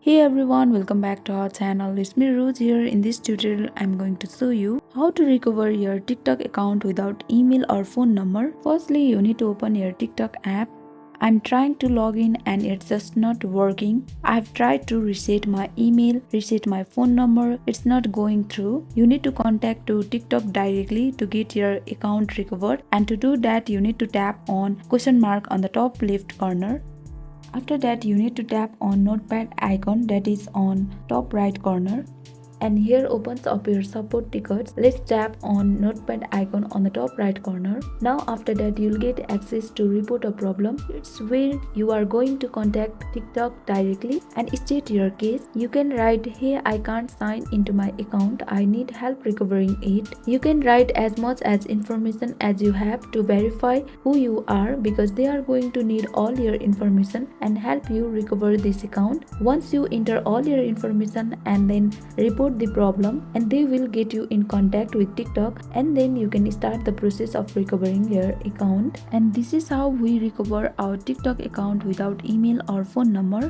Hey everyone, welcome back to our channel. It's me Rose here. In this tutorial, I'm going to show you how to recover your TikTok account without email or phone number. Firstly, you need to open your TikTok app. I'm trying to log in and it's just not working. I've tried to reset my email, reset my phone number. It's not going through. You need to contact to TikTok directly to get your account recovered. And to do that, you need to tap on question mark on the top left corner. After that, you need to tap on notepad icon that is on top right corner, and here opens up your support tickets. Let's tap on notepad icon on the top right corner. Now after that, you'll get access to report a problem. It's where you are going to contact TikTok directly and state your case. You can write, hey, I can't sign into my account, I need help recovering it. You can write as much as information as you have to verify who you are, because they are going to need all your information and help you recover this account. Once you enter all your information and then report the problem, and they will get you in contact with TikTok, and then you can start the process of recovering your account. And this is how we recover our TikTok account without email or phone number.